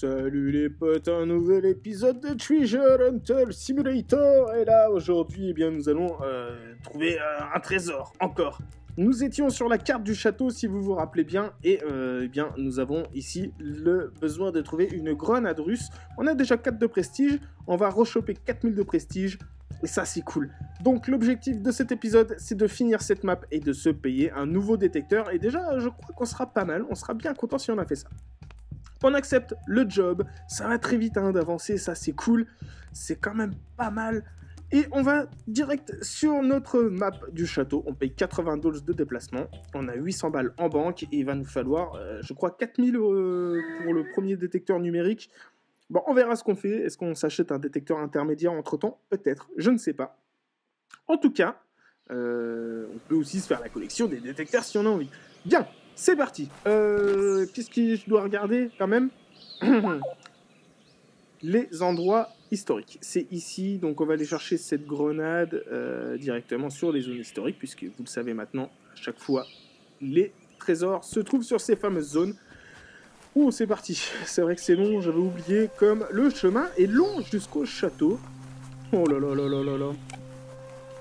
Salut les potes, un nouvel épisode de Treasure Hunter Simulator. Et là, aujourd'hui, eh bien, nous allons trouver un trésor, encore. Nous étions sur la carte du château, si vous vous rappelez bien, et eh bien, nous avons ici le besoin de trouver une grenade russe. On a déjà 4 de prestige, on va rechoper 4000 de prestige, et ça, c'est cool. Donc, l'objectif de cet épisode, c'est de finir cette map et de se payer un nouveau détecteur. Et déjà, je crois qu'on sera pas mal, on sera bien content si on a fait ça. On accepte le job, ça va très vite hein, d'avancer, ça c'est cool, c'est quand même pas mal. Et on va direct sur notre map du château, on paye 80 $ de déplacement, on a 800 balles en banque et il va nous falloir, je crois, 4000 pour le premier détecteur numérique. Bon, on verra ce qu'on fait, est-ce qu'on s'achète un détecteur intermédiaire entre-temps? Peut-être, je ne sais pas. En tout cas, on peut aussi se faire la collection des détecteurs si on a envie. Bien, c'est parti. Qu'est-ce que je dois regarder quand même? Les endroits historiques. C'est ici, donc on va aller chercher cette grenade directement sur les zones historiques, puisque vous le savez maintenant, à chaque fois, les trésors se trouvent sur ces fameuses zones. Oh, c'est parti. C'est vrai que c'est long, j'avais oublié, comme le chemin est long jusqu'au château. Oh là là là là là là.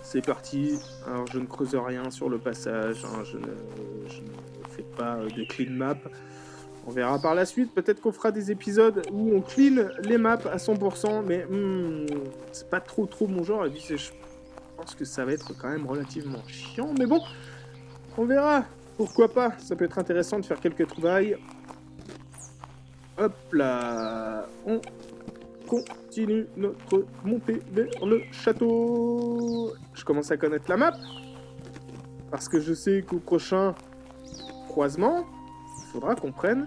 C'est parti. Alors, je ne creuse rien sur le passage, hein, je ne fais pas de clean map. On verra par la suite. Peut-être qu'on fera des épisodes où on clean les maps à 100%, mais c'est pas trop mon genre. Et puis, je pense que ça va être quand même relativement chiant. Mais bon, on verra. Pourquoi pas? Ça peut être intéressant de faire quelques trouvailles. Hop là. On continue notre montée vers le château. Je commence à connaître la map. Parce que je sais qu'au prochain croisement, il faudra qu'on prenne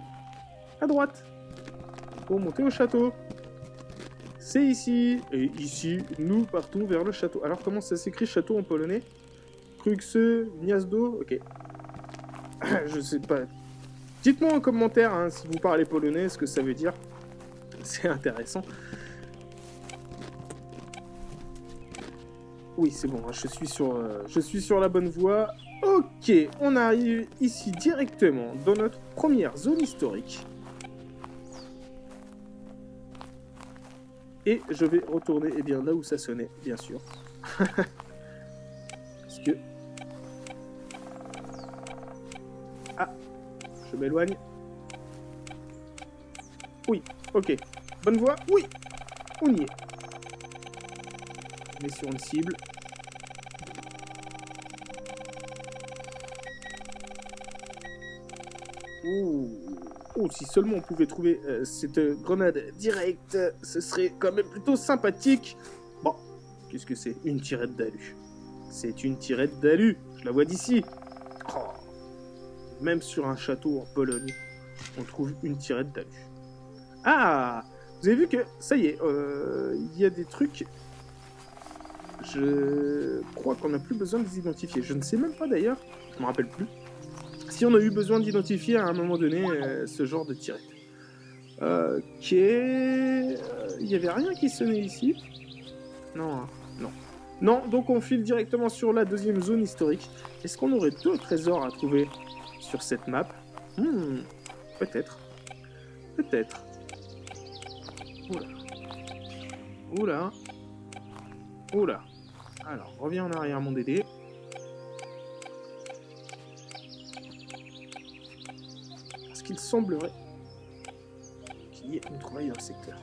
à droite pour monter au château. C'est ici. Et ici, nous partons vers le château. Alors, comment ça s'écrit château en polonais? Krukse, Gniazdo. Ok. Je sais pas. Dites-moi en commentaire hein, si vous parlez polonais, ce que ça veut dire. C'est intéressant. Oui, c'est bon, je suis sur la bonne voie. Ok, on arrive ici directement dans notre première zone historique. Et je vais retourner eh bien, là où ça sonnait, bien sûr. Parce que... Ah, je m'éloigne. Oui, ok. Bonne voie, oui, on y est. On est sur une cible. Oh, si seulement on pouvait trouver cette grenade directe, ce serait quand même plutôt sympathique. Bon, qu'est-ce que c'est? Une tirette d'alu. C'est une tirette d'alu, je la vois d'ici. Oh. Même sur un château en Pologne, on trouve une tirette d'alu. Ah, vous avez vu que, ça y est, il y a des trucs... Je crois qu'on n'a plus besoin de les identifier. Je ne sais même pas d'ailleurs, je me rappelle plus, si on a eu besoin d'identifier à un moment donné ce genre de tirette. Ok... Il n'y avait rien qui sonnait ici. Non, hein. Non. Non, donc on file directement sur la deuxième zone historique. Est-ce qu'on aurait 2 trésors à trouver sur cette map? Peut-être. Peut-être. Oula. Oula. Oula. Alors, reviens en arrière, mon Dédé. Parce qu'il semblerait qu'il y ait une trouvaille dans le secteur.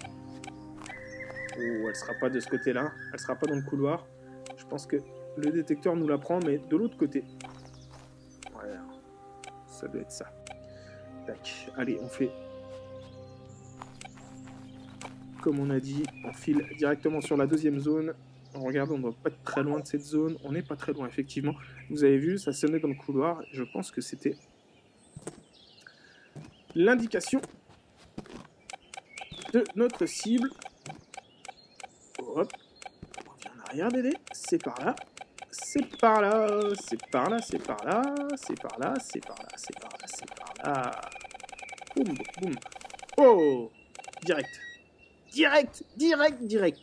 Oh, elle sera pas de ce côté-là. Elle sera pas dans le couloir. Je pense que le détecteur nous la prend, mais de l'autre côté. Voilà. Ça doit être ça. Tac. Allez, on fait... Comme on a dit, on file directement sur la deuxième zone. Regardez, on ne doit pas être très loin de cette zone. On n'est pas très loin, effectivement. Vous avez vu, ça sonnait dans le couloir. Je pense que c'était l'indication de notre cible. Hop. On revient en arrière, Dédé. C'est par là. C'est par là. C'est par là. C'est par là. C'est par là. C'est par là. C'est par là. C'est par là. Boum, boum. Oh! Direct. Direct. Direct. Direct.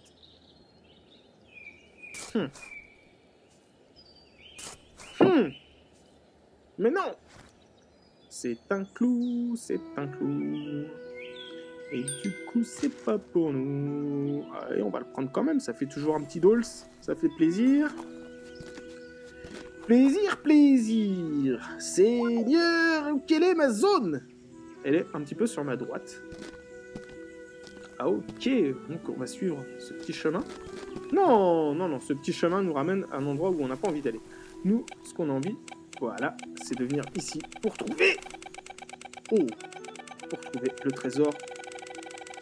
Mais non! C'est un clou, c'est un clou. Et du coup, c'est pas pour nous. Allez, on va le prendre quand même. Ça fait toujours un petit dolls. Ça fait plaisir. Plaisir, plaisir. Seigneur, quelle est ma zone? Elle est un petit peu sur ma droite. Ah ok, donc on va suivre ce petit chemin. Non, non, non, ce petit chemin nous ramène à un endroit où on n'a pas envie d'aller. Nous, ce qu'on a envie, voilà, c'est de venir ici pour trouver... Oh, pour trouver le trésor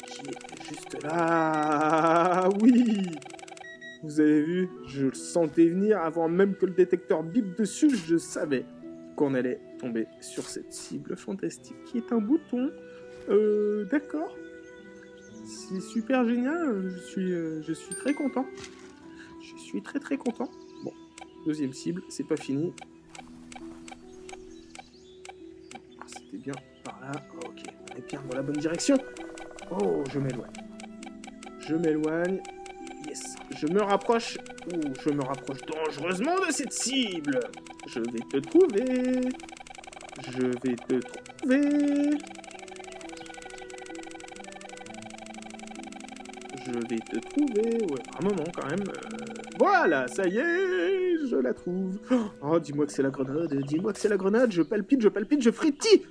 qui est juste là. Oui, vous avez vu, je le sentais venir avant même que le détecteur bip dessus, je savais qu'on allait tomber sur cette cible fantastique qui est un bouton. D'accord. C'est super génial, je suis très content. Je suis très très content. Bon, deuxième cible, c'est pas fini. C'était bien par là. Ok, on est bien dans la bonne direction. Oh, je m'éloigne. Je m'éloigne. Yes, je me rapproche. Oh, je me rapproche dangereusement de cette cible. Je vais te trouver. Je vais te trouver. Je vais te trouver. Ouais, un moment quand même. Voilà, ça y est, je la trouve. Oh, dis-moi que c'est la grenade. Dis-moi que c'est la grenade. Je palpite, je frétille.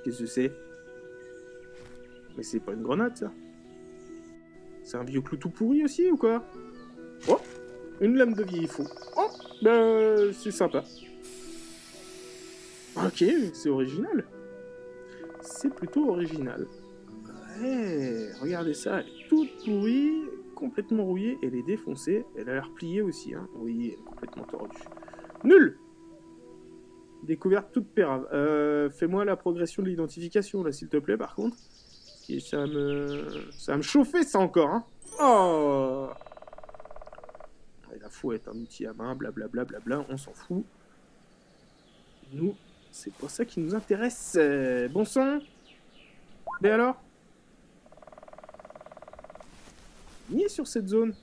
Qu'est-ce que c'est? Mais c'est pas une grenade, ça. C'est un vieux clou tout pourri aussi, ou quoi? Oh, une lame de vieil faux. Oh, ben, c'est sympa. Ok, c'est original. C'est plutôt original. Ouais, regardez ça, elle est toute pourrie, complètement rouillée, elle est défoncée, elle a l'air pliée aussi, hein. Oui, elle est complètement tordue. Nul! Découverte toute pérave. Fais-moi la progression de l'identification, là, s'il te plaît, par contre. Et ça va me chauffer, ça, encore, hein. Oh! Et la faux est un outil à main, blablabla, on s'en fout. Nous, c'est pas ça qui nous intéresse. Bon sang! Mais alors? Ni est sur cette zone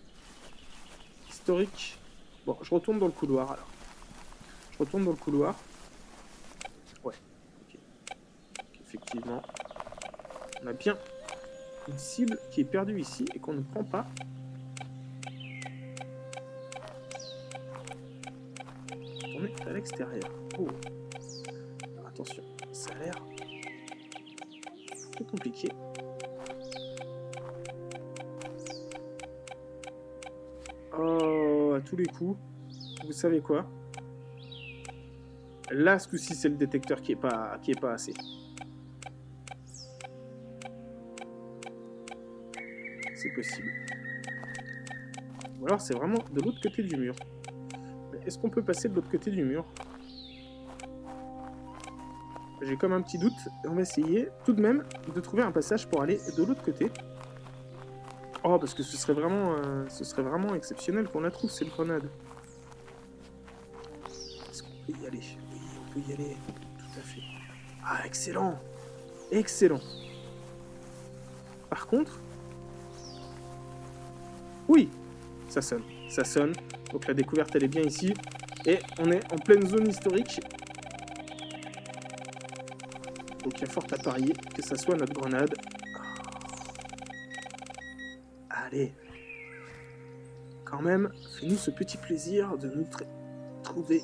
historique. Bon, je retourne dans le couloir, alors. Je retourne dans le couloir. Ouais, ok. Effectivement, on a bien une cible qui est perdue ici et qu'on ne prend pas. On est à l'extérieur. Oh. Alors, attention, ça a l'air très compliqué. Oh, à tous les coups. Vous savez quoi? Là, ce coup-ci, c'est le détecteur qui est pas assez. C'est possible. Ou alors, c'est vraiment de l'autre côté du mur. Est-ce qu'on peut passer de l'autre côté du mur? J'ai comme un petit doute. On va essayer tout de même de trouver un passage pour aller de l'autre côté. Oh, parce que ce serait vraiment exceptionnel qu'on la trouve, cette grenade. Est-ce qu'on peut y aller? Oui, on peut y aller. Tout à fait. Ah, excellent! Excellent! Par contre... Oui! Ça sonne. Ça sonne. Donc la découverte, elle est bien ici. Et on est en pleine zone historique. Donc il y a fort à parier que ça soit notre grenade. Allez. Quand même, fais-nous ce petit plaisir de nous trouver.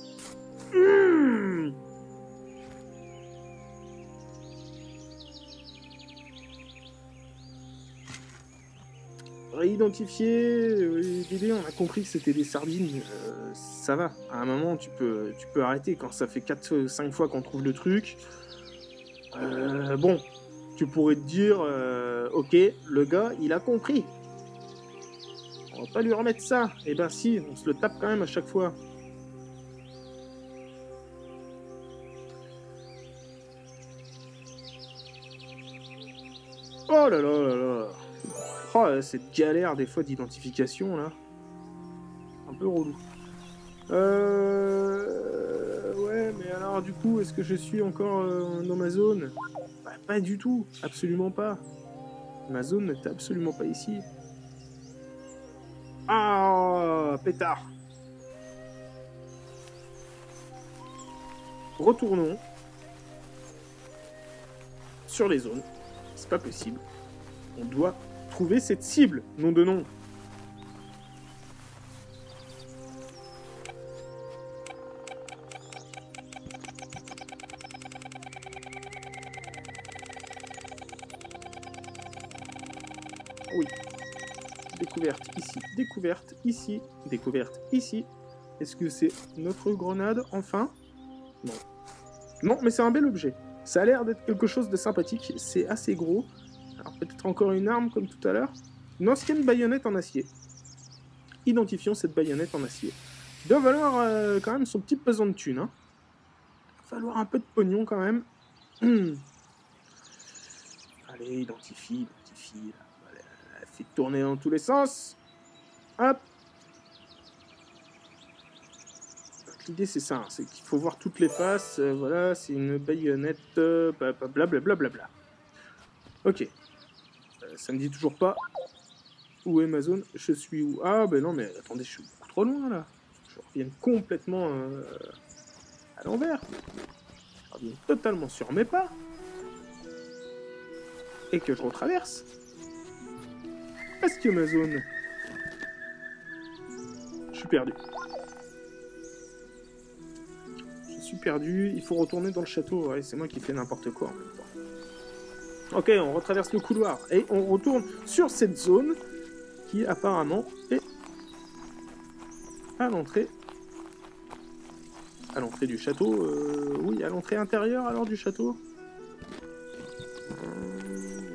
Réidentifier, l'idée, on a compris que c'était des sardines, ça va. À un moment, tu peux arrêter quand ça fait 4-5 fois qu'on trouve le truc. Bon, tu pourrais te dire, ok, le gars, il a compris. On va pas lui remettre ça. Eh ben si, on se le tape quand même à chaque fois. Oh là là là là. Oh, cette galère des fois d'identification là. Un peu relou. Ouais, mais alors du coup, est-ce que je suis encore dans ma zone? Bah, pas du tout, absolument pas. Ma zone n'est absolument pas ici. Ah, pétard. Retournons sur les zones. C'est pas possible. On doit trouver cette cible, nom de nom. Oui. Découverte ici, découverte ici, découverte ici. Est-ce que c'est notre grenade, enfin? Non. Non, mais c'est un bel objet. Ça a l'air d'être quelque chose de sympathique. C'est assez gros. Alors peut-être encore une arme comme tout à l'heure. Une ancienne baïonnette en acier. Identifions cette baïonnette en acier. Il doit valoir quand même son petit pesant de thunes. Hein. Il va falloir un peu de pognon quand même. Allez, identifie. Voilà, elle fait tourner dans tous les sens. Hop. L'idée c'est ça, hein, c'est qu'il faut voir toutes les faces. Voilà, c'est une baïonnette. Blablabla. Ok. Ça me dit toujours pas où est ma zone. Je suis où? Ah ben non, mais attendez, je suis beaucoup trop loin là. Je reviens complètement à l'envers. Je reviens totalement sur mes pas. Et que je retraverse. Est-ce que ma zone? Je suis perdu. Je suis perdu. Il faut retourner dans le château. Ouais, c'est moi qui fais n'importe quoi en même temps. Ok, on retraverse le couloir. Et on retourne sur cette zone qui apparemment est à l'entrée. À l'entrée du château. Oui, à l'entrée intérieure alors du château.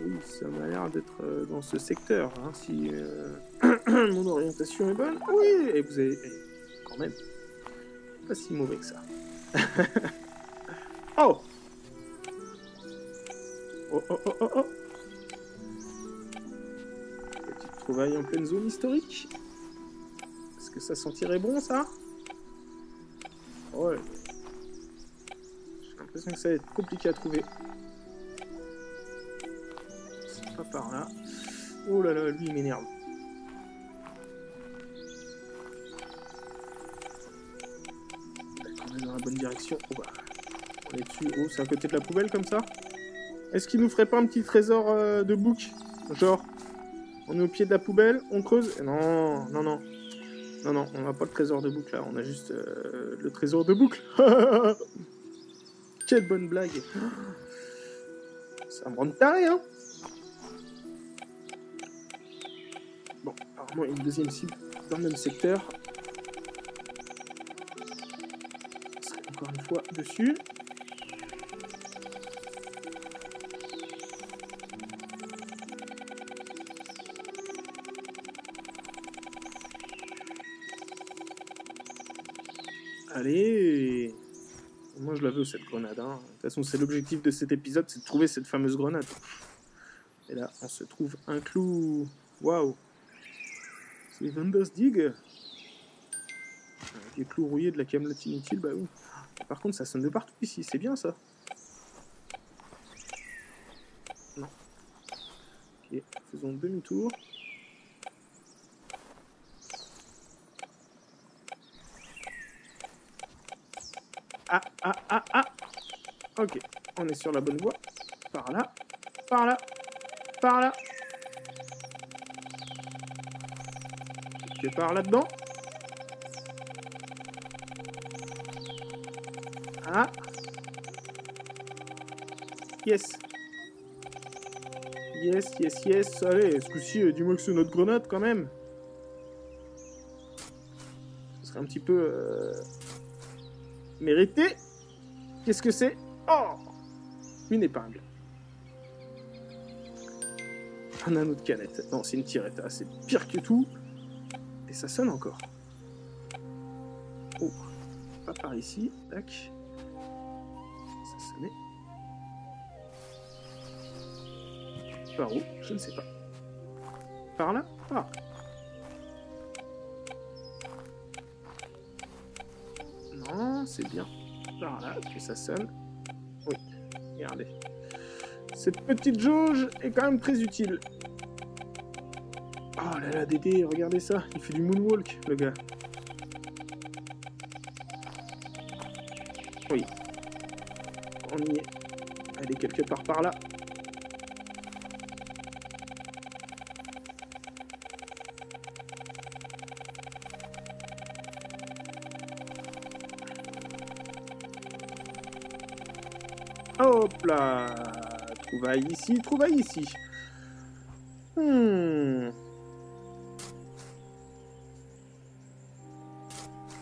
Oui, ça m'a l'air d'être dans ce secteur. Hein, si mon orientation est bonne. Oui, et vous avez... quand même, pas si mauvais que ça. Oh! Oh! Petite trouvaille en pleine zone historique. Est-ce que ça sentirait bon, ça? Ouais. J'ai l'impression que ça va être compliqué à trouver. C'est pas par là. Oh là là, lui, il m'énerve. D'accord, on est dans la bonne direction. Oh bah, on est dessus. Oh, c'est à côté de la poubelle, comme ça? Est-ce qu'il nous ferait pas un petit trésor de bouc? Genre, on est au pied de la poubelle, on creuse... Non, on n'a pas le trésor de boucle là, on a juste le trésor de boucle. Quelle bonne blague. Ça me rend taré, hein. Bon, apparemment, une deuxième cible dans le même secteur. On serait encore une fois dessus. Allez. Moi, je la veux, cette grenade. Hein. De toute façon, c'est l'objectif de cet épisode, c'est de trouver cette fameuse grenade. Et là, on se trouve un clou. Waouh. C'est Vandersdig. Avec les clous rouillés de la camelote inutile, bah oui. Par contre, ça sonne de partout ici, c'est bien ça. Non. Ok, faisons demi-tour. Ah. Ok, on est sur la bonne voie. Par là. Quelque part là-dedans. Ah. Yes. Allez, ce coup-ci, dis-moi que c'est notre grenade quand même. Ce serait un petit peu mérité. Qu'est-ce que c'est? Oh! Une épingle. Un anneau de canette. Non, c'est une tirette. Ah, c'est pire que tout. Et ça sonne encore. Oh. Pas par ici. Tac. Ça sonnait. Par où? Je ne sais pas. Par là? Ah. Non, c'est bien. Par là que ça sonne. Oui. Regardez. Cette petite jauge est quand même très utile. Oh là là, Dédé, regardez ça. Il fait du moonwalk, le gars. Oui. On y est. Elle est quelque part par là. Hop là. Trouvaille ici, trouvaille ici.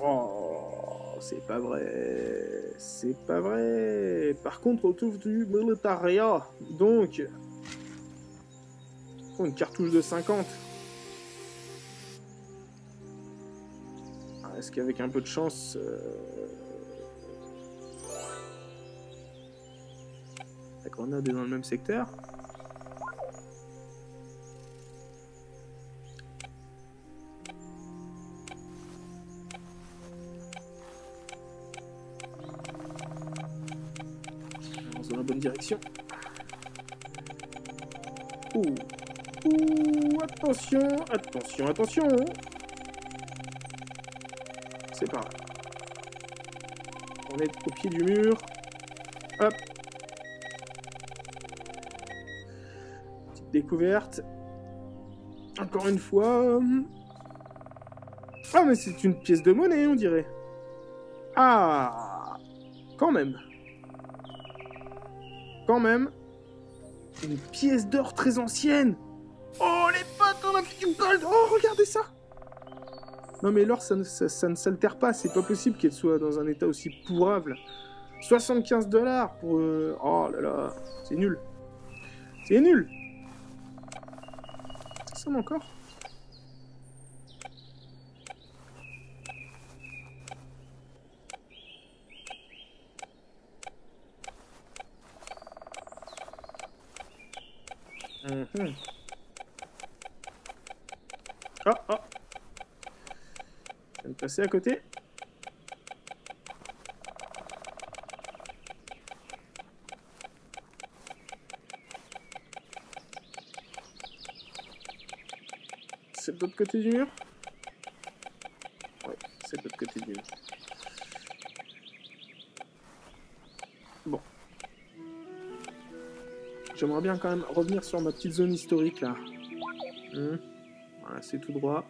Oh, c'est pas vrai. C'est pas vrai. Par contre, on trouve du militaria. Donc, oh, une cartouche de 50. Est-ce qu'avec un peu de chance... la grenade est dans le même secteur? Dans la bonne direction. Ouh. Ouh, attention, attention, attention. C'est pas grave. On est au pied du mur. Hop. Petite découverte. Encore une fois. Ah, mais c'est une pièce de monnaie, on dirait. Ah, quand même. Quand même. Une pièce d'or très ancienne. Oh, les potes, on a fait du gold. Oh, regardez ça. Non, mais l'or, ça ne s'altère pas. C'est pas possible qu'elle soit dans un état aussi pourrable. 75 $ pour... Oh là là. C'est nul. C'est nul. Ça sonne encore. Oh, oh. Je vais me passer à côté. C'est de l'autre côté du mur? Ouais, c'est de l'autre côté du mur. Bon. J'aimerais bien quand même revenir sur ma petite zone historique là. Voilà, c'est tout droit.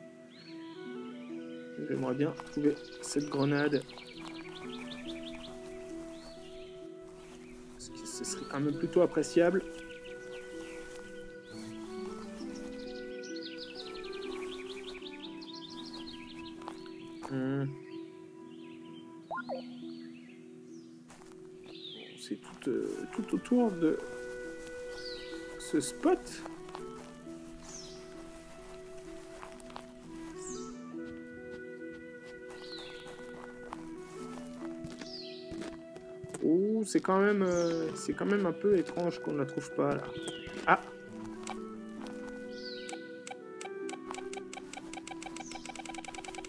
J'aimerais bien trouver cette grenade. Ce serait quand même plutôt appréciable. C'est tout autour de ce spot. Oh, c'est quand même un peu étrange qu'on ne la trouve pas là. Ah.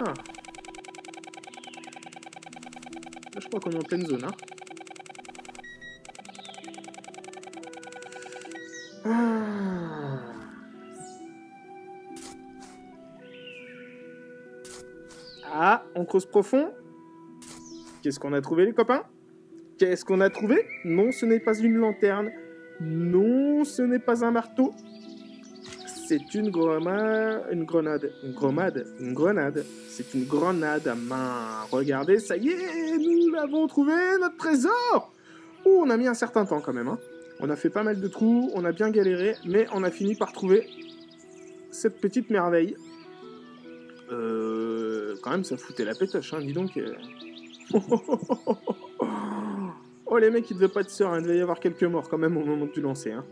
Ah. Là, je crois qu'on est en pleine zone, hein. Ah, on creuse profond. Qu'est-ce qu'on a trouvé, les copains? Qu'est-ce qu'on a trouvé? Non, ce n'est pas une lanterne. Non, ce n'est pas un marteau. C'est une grenade. Une grenade. C'est une grenade à main. Regardez, ça y est, nous l'avons trouvé, notre trésor. Oh, on a mis un certain temps quand même, hein. On a fait pas mal de trous, on a bien galéré, mais on a fini par trouver cette petite merveille. Quand même, ça foutait la pétoche, hein, dis donc. Oh, les mecs, ils devaient pas être sereins, il devait y avoir quelques morts quand même au moment du lancer, hein.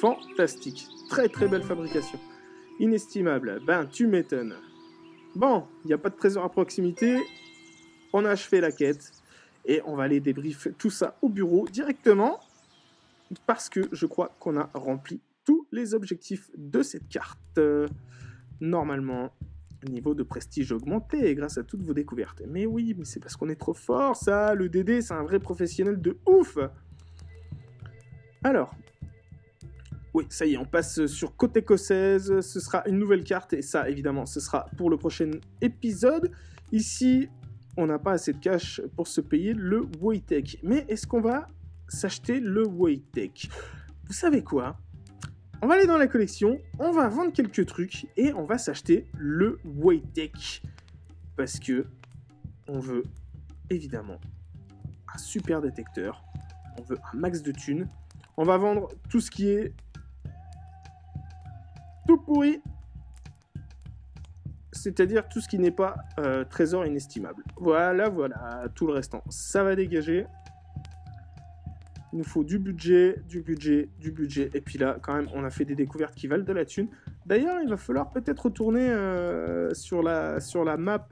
Fantastique. Très très belle fabrication. Inestimable. Ben, tu m'étonnes. Bon, il n'y a pas de trésor à proximité. On a achevé la quête. Et on va aller débriefer tout ça au bureau directement. Parce que je crois qu'on a rempli tous les objectifs de cette carte. Normalement, niveau de prestige augmenté grâce à toutes vos découvertes. Mais oui, mais c'est parce qu'on est trop fort, ça. Le Dédé, c'est un vrai professionnel de ouf. Alors... Oui, ça y est, on passe sur côte écossaise, ce sera une nouvelle carte, et ça, évidemment, ce sera pour le prochain épisode. Ici, on n'a pas assez de cash pour se payer le Wojtek. Mais est-ce qu'on va s'acheter le Wojtek? Vous savez quoi? On va aller dans la collection, on va vendre quelques trucs, et on va s'acheter le Wojtek. Parce que on veut, évidemment, un super détecteur. On veut un max de thunes. On va vendre tout ce qui est tout pourri. C'est-à-dire tout ce qui n'est pas trésor inestimable. Voilà, tout le restant. Ça va dégager. Il nous faut du budget. Et puis là, quand même, on a fait des découvertes qui valent de la thune. D'ailleurs, il va falloir peut-être retourner sur la map.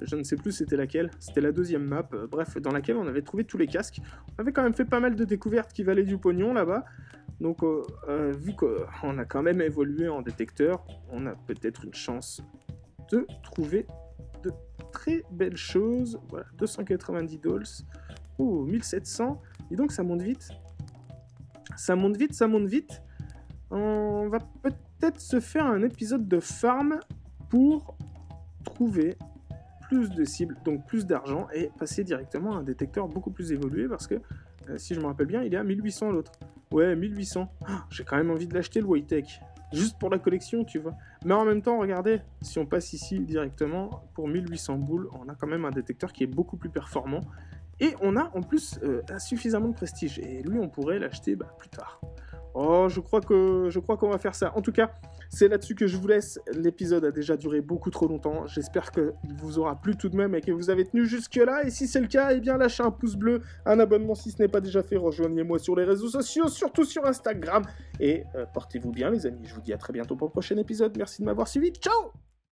Je ne sais plus c'était laquelle. C'était la deuxième map. Bref, dans laquelle on avait trouvé tous les casques. On avait quand même fait pas mal de découvertes qui valaient du pognon là-bas. Donc, vu qu'on a quand même évolué en détecteur, on a peut-être une chance de trouver de très belles choses. Voilà, 290 dolls. Oh, 1700. Et donc, ça monte vite. Ça monte vite. On va peut-être se faire un épisode de farm pour trouver plus de cibles, donc plus d'argent, et passer directement à un détecteur beaucoup plus évolué, parce que, si je me rappelle bien, il est à 1800 l'autre. Ouais, 1800. J'ai quand même envie de l'acheter, le White-Tech. Juste pour la collection, tu vois. Mais en même temps, regardez, si on passe ici directement, pour 1800 boules, on a quand même un détecteur qui est beaucoup plus performant. Et on a en plus suffisamment de prestige. Et lui, on pourrait l'acheter plus tard. Oh, je crois qu'on va faire ça. En tout cas, c'est là-dessus que je vous laisse. L'épisode a déjà duré beaucoup trop longtemps. J'espère qu'il vous aura plu tout de même et que vous avez tenu jusque-là. Et si c'est le cas, eh bien lâchez un pouce bleu, un abonnement si ce n'est pas déjà fait. Rejoignez-moi sur les réseaux sociaux, surtout sur Instagram. Et portez-vous bien les amis. Je vous dis à très bientôt pour le prochain épisode. Merci de m'avoir suivi. Ciao!